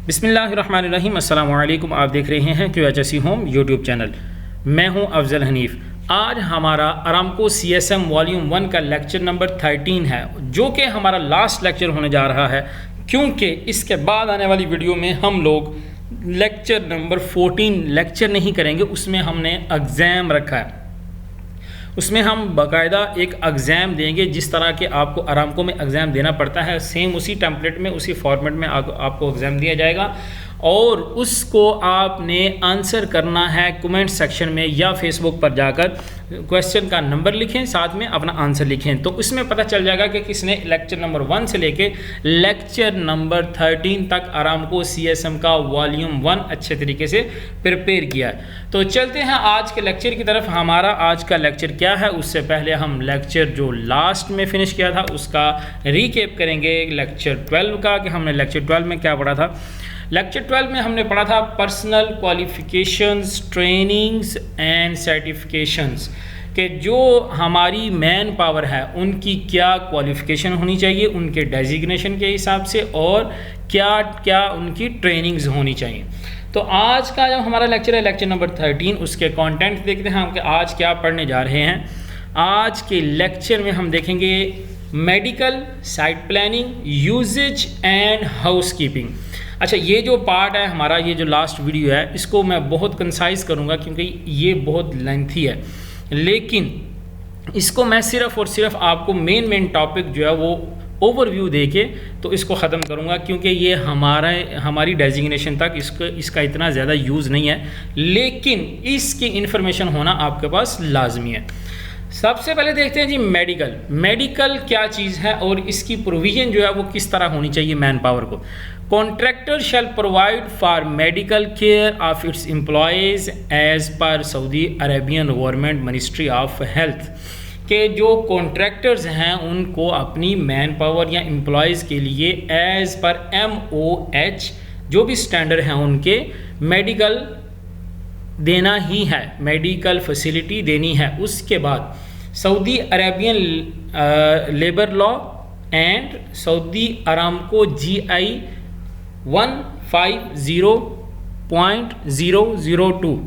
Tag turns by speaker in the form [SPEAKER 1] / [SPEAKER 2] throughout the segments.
[SPEAKER 1] बिस्मिल्लाहिर्रहमानिर्रहीम अस्सलाम वालेकुम। आप देख रहे हैं QHSE होम यूट्यूब चैनल। मैं हूं अफजल हनीफ। आज हमारा अरामको CSM वॉल्यूम 1 का लेक्चर नंबर 13 है, जो कि हमारा लास्ट लेक्चर होने जा रहा है, क्योंकि इसके बाद आने वाली वीडियो में हम लोग लेक्चर नंबर 14 लेक्चर नहीं करेंगे। उसमें हमने एग्ज़ाम रखा है, उसमें हम बाकायदा एक एग्ज़ाम देंगे। जिस तरह के आपको अरामको में एग्ज़ाम देना पड़ता है, सेम उसी टेम्पलेट में उसी फॉर्मेट में आपको एग्ज़ाम दिया जाएगा और उसको आपने आंसर करना है कमेंट सेक्शन में या फेसबुक पर जाकर क्वेश्चन का नंबर लिखें, साथ में अपना आंसर लिखें, तो इसमें पता चल जाएगा कि किसने लेक्चर नंबर 1 से लेके लेक्चर नंबर 13 तक अरामको CSM का वॉल्यूम 1 अच्छे तरीके से प्रिपेयर किया है। तो चलते हैं आज के लेक्चर की तरफ। हमारा आज का लेक्चर क्या है, उससे पहले हम लेक्चर जो लास्ट में फिनिश किया था उसका रीकैप करेंगे, लेक्चर 12 का, कि हमने लेक्चर 12 में क्या पढ़ा था। लेक्चर 12 में हमने पढ़ा था personal qualifications, trainings and certifications, कि जो हमारी मैन पावर है उनकी क्या क्वालिफ़िकेशन होनी चाहिए उनके डेजिग्नेशन के हिसाब से, और क्या क्या उनकी ट्रेनिंग्स होनी चाहिए। तो आज का जो हमारा लेक्चर है लेक्चर नंबर 13, उसके कंटेंट देखते हैं हम कि आज क्या पढ़ने जा रहे हैं। आज के लेक्चर में हम देखेंगे medical, site planning, usages and housekeeping. अच्छा, ये जो पार्ट है हमारा, ये जो लास्ट वीडियो है, इसको मैं बहुत कंसाइज करूँगा क्योंकि ये बहुत लेंथी है, लेकिन इसको मैं सिर्फ़ और सिर्फ आपको मेन टॉपिक जो है वो ओवरव्यू दे के तो इसको ख़त्म करूँगा, क्योंकि ये हमारी डेजिग्नेशन तक इसका इतना ज़्यादा यूज़ नहीं है, लेकिन इसकी इन्फॉर्मेशन होना आपके पास लाजमी है। सबसे पहले देखते हैं जी मेडिकल क्या चीज़ है और इसकी प्रोविज़न जो है वो किस तरह होनी चाहिए मैन पावर को। Contractor shall provide for medical care of its employees as per Saudi Arabian government ministry of health, के जो कॉन्ट्रैक्टर्स हैं उनको अपनी मैन पावर या एम्प्लॉयज़ के लिए एज़ पर MOH जो भी स्टैंडर्ड हैं उनके मेडिकल देना ही है, मेडिकल फैसिलिटी देनी है। उसके बाद Saudi Arabian labour law and Saudi Aramco GI 150.002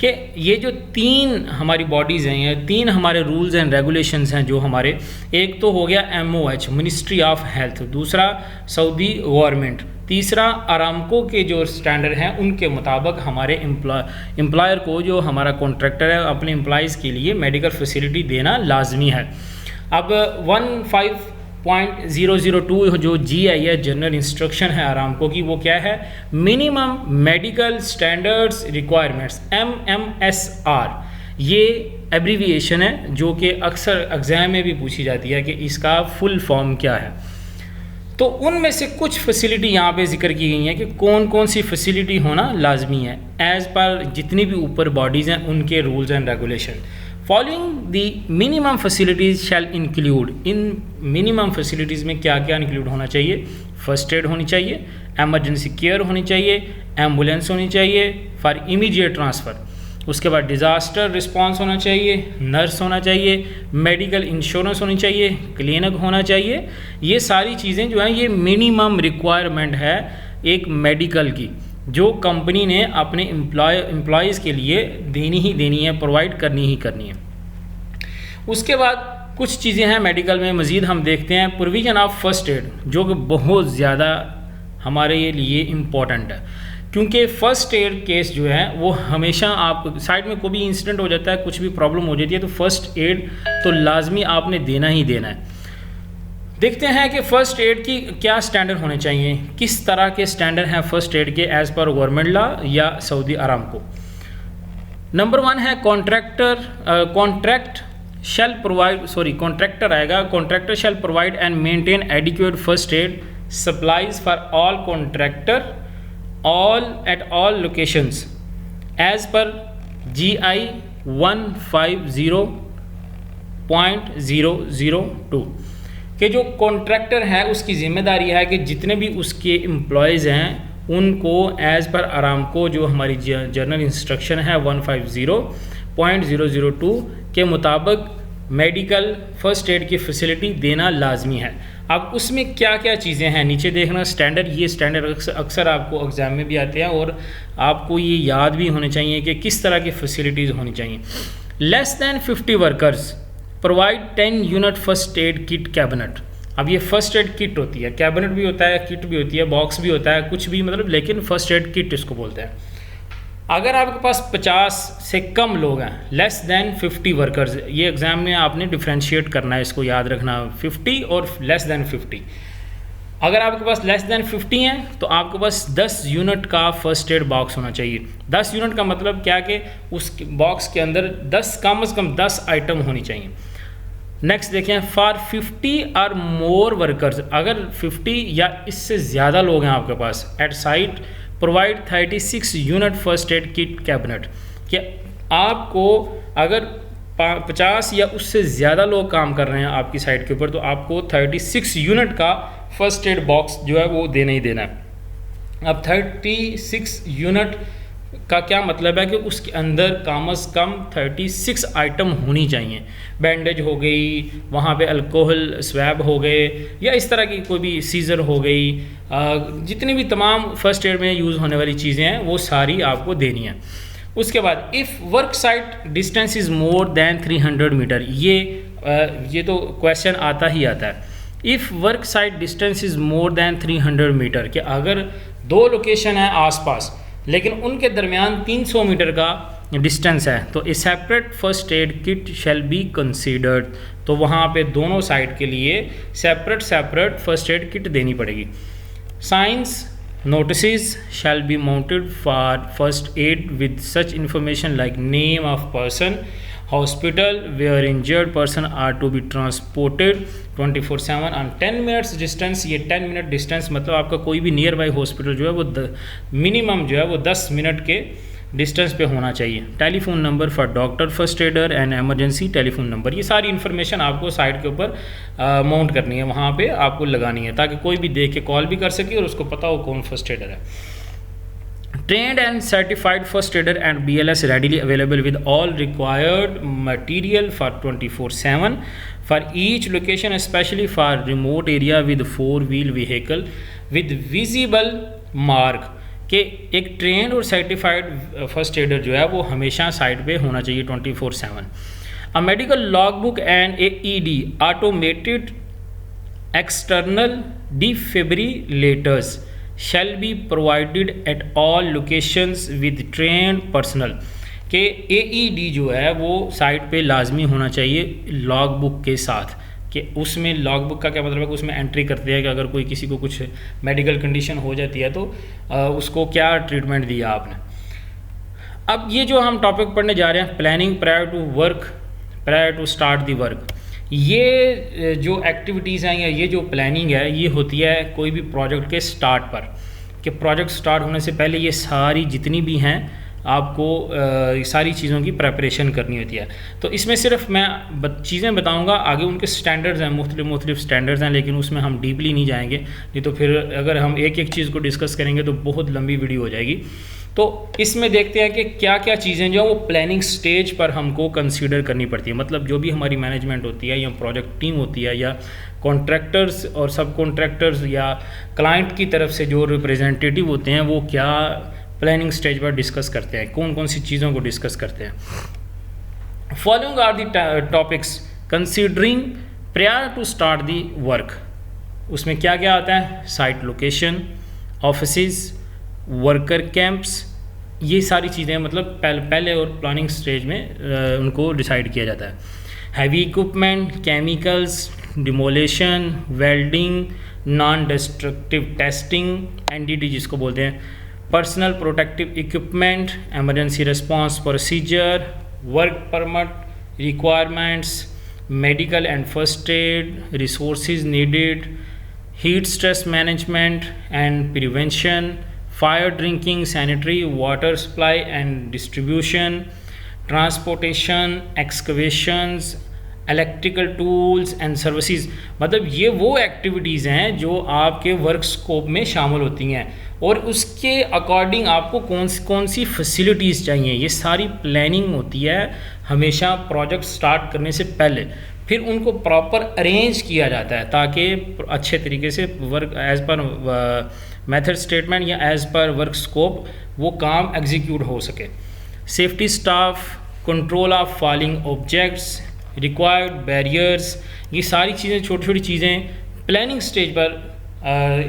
[SPEAKER 1] के ये जो 3 हमारी बॉडीज़ हैं, ये 3 हमारे रूल्स एंड रेगुलेशंस हैं जो हमारे, एक तो हो गया MOH मिनिस्ट्री ऑफ हेल्थ, दूसरा सऊदी गवर्नमेंट, तीसरा अरामको के जो स्टैंडर्ड हैं उनके मुताबिक हमारे एम्प्लॉयर को, जो हमारा कॉन्ट्रैक्टर है, अपने एम्प्लॉयज़ के लिए मेडिकल फैसिलिटी देना लाजमी है। अब 150.002 जो GI है, जनरल इंस्ट्रक्शन है अरामको की, वो क्या है, minimum medical standards requirements, MMSR। ये एब्रीविएशन है जो कि अक्सर एग्ज़ाम में भी पूछी जाती है कि इसका फुल फॉर्म क्या है। तो उनमें से कुछ फैसिलिटी यहाँ पे जिक्र की गई हैं कि कौन कौन सी फैसिलिटी होना लाजमी है एज़ पर जितनी भी ऊपर बॉडीज़ हैं उनके rules and regulation. Following the minimum facilities shall include, in minimum facilities में क्या क्या इंक्लूड होना चाहिए, फर्स्ट एड होनी चाहिए, एमरजेंसी केयर होनी चाहिए, एम्बुलेंस होनी चाहिए फॉर इमीडिएट ट्रांसफ़र, उसके बाद डिज़ास्टर रिस्पांस होना चाहिए, नर्स होना चाहिए, मेडिकल इंश्योरेंस होनी चाहिए, क्लिनिक होना चाहिए। ये सारी चीज़ें जो हैं ये मिनिमम रिक्वायरमेंट है एक मेडिकल की, जो कंपनी ने अपने एम्प्लॉयज़ के लिए देनी ही देनी है, प्रोवाइड करनी ही करनी है। उसके बाद कुछ चीज़ें हैं मेडिकल में मज़ीद हम देखते हैं, प्रोविज़न ऑफ फर्स्ट एड, जो कि बहुत ज़्यादा हमारे लिए इम्पोर्टेंट है, क्योंकि फ़र्स्ट एड केस जो है वो हमेशा आप साइड में कोई भी इंसिडेंट हो जाता है, कुछ भी प्रॉब्लम हो जाती है, तो फ़र्स्ट एड तो लाजमी आपने देना ही देना है। देखते हैं कि फ़र्स्ट एड की क्या स्टैंडर्ड होने चाहिए, किस तरह के स्टैंडर्ड हैं फ़र्स्ट एड के एज़ पर गवर्नमेंट लॉ या सऊदी अरामको। नंबर 1 है contractor shall provide and maintain adequate first aid supplies for all contractor at all locations as per GI 150.002 के जो कॉन्ट्रैक्टर है उसकी ज़िम्मेदारी है कि जितने भी उसके एम्प्लॉयज़ हैं उनको एज़ पर अरामको जो हमारी जनरल इंस्ट्रक्शन है 150.002 के मुताबिक मेडिकल फ़र्स्ट एड की फैसिलिटी देना लाजमी है। अब उसमें क्या क्या चीज़ें हैं नीचे देखना, स्टैंडर्ड, ये स्टैंडर्ड अक्सर आपको एग्ज़ाम में भी आते हैं और आपको ये याद भी होने चाहिए कि किस तरह की फैसिलिटीज़ होनी चाहिए। Less than 50 workers provide 10 unit first aid kit cabinet. अब ये फर्स्ट एड किट होती है, कैबिनेट भी होता है, किट भी होती है, बॉक्स भी होता है, कुछ भी मतलब, लेकिन फर्स्ट एड किट इसको बोलते हैं। अगर आपके पास 50 से कम लोग हैं, लेस दैन 50 वर्कर्स, ये एग्ज़ाम में आपने डिफ्रेंशिएट करना है, इसको याद रखना, 50 और लेस दैन 50। अगर आपके पास लेस दैन 50 हैं तो आपके पास 10 यूनिट का फर्स्ट एड बॉक्स होना चाहिए। 10 यूनिट का मतलब क्या कि उस बॉक्स के अंदर 10 कम से कम 10 आइटम होनी चाहिए। नेक्स्ट देखें, फॉर 50 और मोर वर्कर्स, अगर 50 या इससे ज़्यादा लोग हैं आपके पास, at site provide 36 unit first aid kit cabinet, कि आपको अगर 50 या उससे ज़्यादा लोग काम कर रहे हैं आपकी साइट के ऊपर तो आपको 36 यूनिट का फर्स्ट एड बॉक्स जो है वो देना ही देना है। अब 36 यूनिट का क्या मतलब है कि उसके अंदर कम से कम 36 आइटम होनी चाहिए। बैंडेज हो गई, वहाँ पे अल्कोहल स्वैब हो गए, या इस तरह की कोई भी सीज़र हो गई, जितनी भी तमाम फर्स्ट एड में यूज़ होने वाली चीज़ें हैं वो सारी आपको देनी है। उसके बाद if work site distance is more than 300 metre, ये तो क्वेश्चन आता ही आता है। If work site distance is more than 300 metre, कि अगर दो लोकेशन है आसपास लेकिन उनके दरमियान 300 मीटर का डिस्टेंस है तो ए separate first aid kit shall be considered, तो वहाँ पे दोनों साइड के लिए सेपरेट फर्स्ट एड किट देनी पड़ेगी। Science notices shall be mounted for first aid with such information like name of person, hospital where injured person are to be transported 24/7 on 10 minutes distance। ये 10 minute distance मतलब आपका कोई भी near by hospital जो है वो minimum जो है वो 10 मिनट के डिस्टेंस पे होना चाहिए। Telephone number for doctor, first adder and emergency telephone number, ये सारी इन्फॉर्मेशन आपको साइट के ऊपर माउंट करनी है, वहाँ पे आपको लगानी है ताकि कोई भी देख के कॉल भी कर सके और उसको पता हो कौन फर्स्ट एडर है। Trend and certified first adder and BLS readily available with all required material for 24/7 for each location, especially for remote area with 4-wheel vehicle with visible mark, कि एक ट्रेंड और सर्टिफाइड फर्स्ट एडर जो है वो हमेशा site पे होना चाहिए 24/7। A medical log book and AED automated external defibrillators shall be provided at all locations with trend personal, के AED जो है वो साइट पे लाजमी होना चाहिए लॉग बुक के साथ, कि उसमें लॉग बुक का क्या मतलब है कि उसमें एंट्री करते हैं कि अगर कोई किसी को कुछ मेडिकल कंडीशन हो जाती है तो उसको क्या ट्रीटमेंट दिया आपने। अब ये जो हम टॉपिक पढ़ने जा रहे हैं, planning prior to start the work, ये जो एक्टिविटीज़ हैं या ये जो प्लानिंग है ये होती है कोई भी प्रोजेक्ट के स्टार्ट पर, कि प्रोजेक्ट स्टार्ट होने से पहले ये सारी जितनी भी हैं आपको सारी चीज़ों की प्रेपरेशन करनी होती है। तो इसमें सिर्फ मैं चीज़ें बताऊंगा, आगे उनके स्टैंडर्ड्स हैं, मुख्तलिफ स्टैंडर्ड्स हैं, लेकिन उसमें हम डीपली नहीं जाएंगे, नहीं तो फिर अगर हम एक एक चीज़ को डिस्कस करेंगे तो बहुत लंबी वीडियो हो जाएगी। तो इसमें देखते हैं कि क्या क्या चीज़ें जो वो प्लानिंग स्टेज पर हमको कंसीडर करनी पड़ती है, मतलब जो भी हमारी मैनेजमेंट होती है या प्रोजेक्ट टीम होती है या कॉन्ट्रैक्टर्स और सब कॉन्ट्रैक्टर्स या क्लाइंट की तरफ से जो रिप्रेजेंटेटिव होते हैं वो क्या प्लानिंग स्टेज पर डिस्कस करते हैं, कौन कौन सी चीज़ों को डिस्कस करते हैं। Following are the topics considering prior to start the work, उसमें क्या क्या आता है, site location, offices, worker camps, ये सारी चीज़ें मतलब पहले और प्लानिंग स्टेज में उनको डिसाइड किया जाता है। Heavy equipment, chemicals, demolition, welding, non destructive testing, NDT जिसको बोलते हैं, personal protective equipment, emergency response procedure, work permit requirements, medical and first aid, resources needed, heat stress management and prevention, fire drinking, sanitary water supply and distribution, transportation, excavations, electrical tools and services, मतलब ये वो activities हैं जो आपके work scope में शामिल होती हैं और उसके अकॉर्डिंग आपको कौन सी फैसिलिटीज़ चाहिए, ये सारी प्लानिंग होती है हमेशा प्रोजेक्ट स्टार्ट करने से पहले। फिर उनको प्रॉपर अरेंज किया जाता है ताकि अच्छे तरीके से work as per method statement या एज़ पर वर्क स्कोप वो काम एग्जीक्यूट हो सके। Safety staff, control of falling objects, required barriers, ये सारी चीज़ें छोटी छोटी चीज़ें प्लानिंग स्टेज पर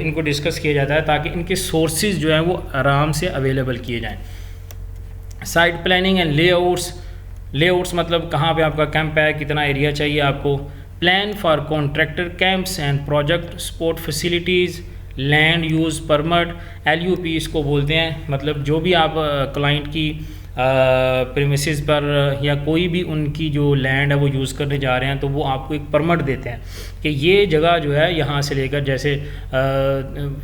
[SPEAKER 1] इनको डिस्कस किया जाता है ताकि इनके सोर्सेज जो हैं वो आराम से अवेलेबल किए जाएं। साइट प्लानिंग एंड लेआउट्स मतलब कहाँ पे आपका कैंप है, कितना एरिया चाहिए आपको। Plan for contractor camps and project support facilities, land use permit, LUP इसको बोलते हैं, मतलब जो भी आप क्लाइंट की प्रीमिसेस पर या कोई भी उनकी जो लैंड है वो यूज़ करने जा रहे हैं तो वो आपको एक परमिट देते हैं कि ये जगह जो है यहाँ से लेकर जैसे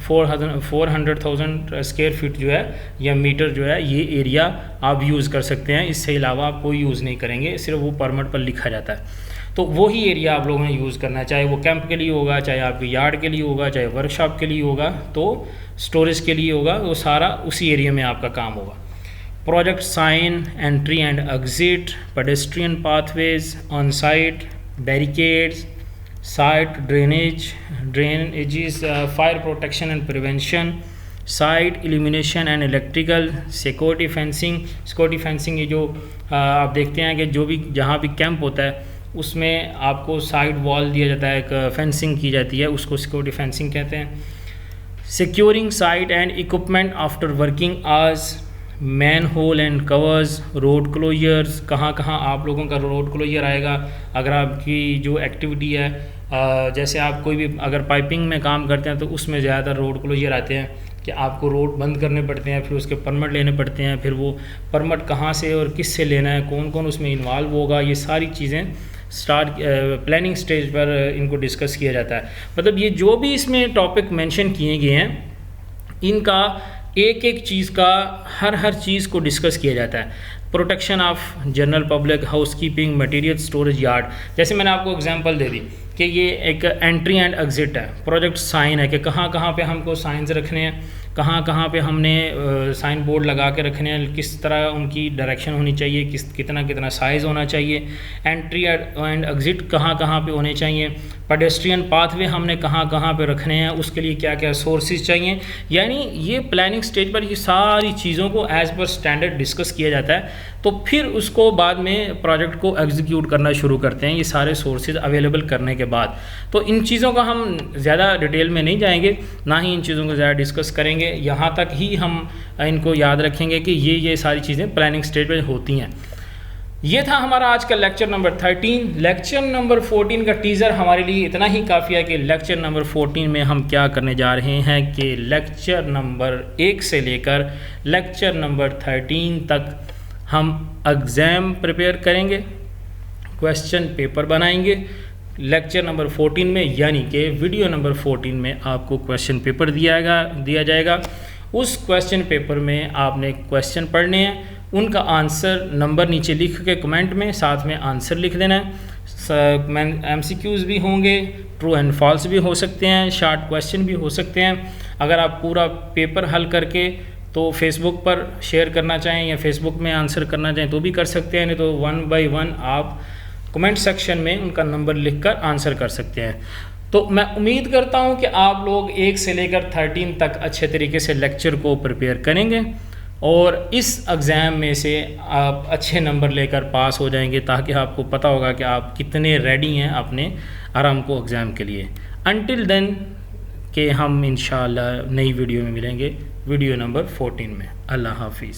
[SPEAKER 1] 400,000 स्क्वायर फीट जो है या मीटर जो है ये एरिया आप यूज़ कर सकते हैं, इससे अलावा आप कोई यूज़ नहीं करेंगे, सिर्फ वो परमिट पर लिखा जाता है। तो वही एरिया आप लोगों ने यूज़ करना है, चाहे वो कैंप के लिए होगा, चाहे आपके यार्ड के लिए होगा, चाहे वर्कशॉप के लिए होगा, तो स्टोरेज के लिए होगा, वो सारा उसी एरिया में आपका काम होगा। Project sign, entry and exit, pedestrian pathways, on-site, barricades, site drainages, fire protection and prevention, site illumination and electrical, security fencing ये जो आप देखते हैं कि जो भी जहाँ भी कैंप होता है उसमें आपको साइड वॉल दिया जाता है, एक फेंसिंग की जाती है, उसको सिक्योरिटी फेंसिंग कहते हैं। Securing site and equipment after working hours, man hole and covers, road closures, कहाँ कहाँ आप लोगों का रोड क्लोजर आएगा अगर आपकी जो एक्टिविटी है, जैसे आप कोई भी अगर पाइपिंग में काम करते हैं तो उसमें ज़्यादातर रोड क्लोजर आते हैं कि आपको रोड बंद करने पड़ते हैं, फिर उसके परमिट लेने पड़ते हैं, फिर वो परमिट कहाँ से और किस से लेना है, कौन कौन उसमें इन्वॉल्व होगा, ये सारी चीज़ें प्लानिंग स्टेज पर इनको डिस्कस किया जाता है। मतलब ये जो भी इसमें टॉपिक मेंशन किए गए हैं इनका एक एक चीज़ का हर चीज़ को डिस्कस किया जाता है। Protection of general public, housekeeping, material storage yard, जैसे मैंने आपको एग्जांपल दे दी कि ये एक एंट्री एंड एग्जिट है, प्रोजेक्ट साइन है कि कहाँ कहाँ पे हमको साइंस रखने हैं, कहाँ कहाँ पे हमने साइन बोर्ड लगा के रखने हैं, किस तरह उनकी डायरेक्शन होनी चाहिए, कितना साइज़ होना चाहिए, एंट्री एंड एग्ज़िट कहाँ कहाँ पे होने चाहिए, पेडेस्ट्रियन पाथवे हमने कहाँ कहाँ पे रखने हैं, उसके लिए क्या क्या सोर्सेज चाहिए। यानी ये प्लानिंग स्टेज पर ये सारी चीज़ों को एज़ पर स्टैंडर्ड डिस्कस किया जाता है, तो फिर उसको बाद में प्रोजेक्ट को एग्जीक्यूट करना शुरू करते हैं ये सारे सोर्सेज अवेलेबल करने के बाद। तो इन चीज़ों का हम ज़्यादा डिटेल में नहीं जाएंगे, ना ही इन चीज़ों को ज़्यादा डिस्कस करेंगे, यहाँ तक ही हम इनको याद रखेंगे कि ये सारी चीज़ें प्लानिंग स्टेज पर होती हैं। ये था हमारा आज का लेक्चर नंबर 13। लेक्चर नंबर 14 का टीज़र हमारे लिए इतना ही काफ़ी है कि लेक्चर नंबर 14 में हम क्या करने जा रहे हैं कि लेक्चर नंबर 1 से लेकर लेक्चर नंबर 13 तक हम एग्ज़ाम प्रिपेयर करेंगे, क्वेश्चन पेपर बनाएंगे। लेक्चर नंबर 14 में यानी कि वीडियो नंबर 14 में आपको क्वेश्चन पेपर दिया जाएगा। उस क्वेश्चन पेपर में आपने क्वेश्चन पढ़ने हैं, उनका आंसर नंबर नीचे लिख के कमेंट में साथ में आंसर लिख देना है। MCQs भी होंगे, ट्रू एंड फॉल्स भी हो सकते हैं, शॉर्ट क्वेश्चन भी हो सकते हैं। अगर आप पूरा पेपर हल करके तो फेसबुक पर शेयर करना चाहें या फेसबुक में आंसर करना चाहें तो भी कर सकते हैं, नहीं तो 1 बाय 1 आप कमेंट सेक्शन में उनका नंबर लिखकर आंसर कर सकते हैं। तो मैं उम्मीद करता हूं कि आप लोग 1 से लेकर 13 तक अच्छे तरीके से लेक्चर को प्रिपेयर करेंगे और इस एग्ज़ाम में से आप अच्छे नंबर लेकर पास हो जाएंगे, ताकि आपको पता होगा कि आप कितने रेडी हैं अपने आरामको एग्ज़ाम के लिए। अनटिल देन के हम इंशाल्लाह नई वीडियो में मिलेंगे, वीडियो नंबर 14 में। अल्लाह हाफिज़।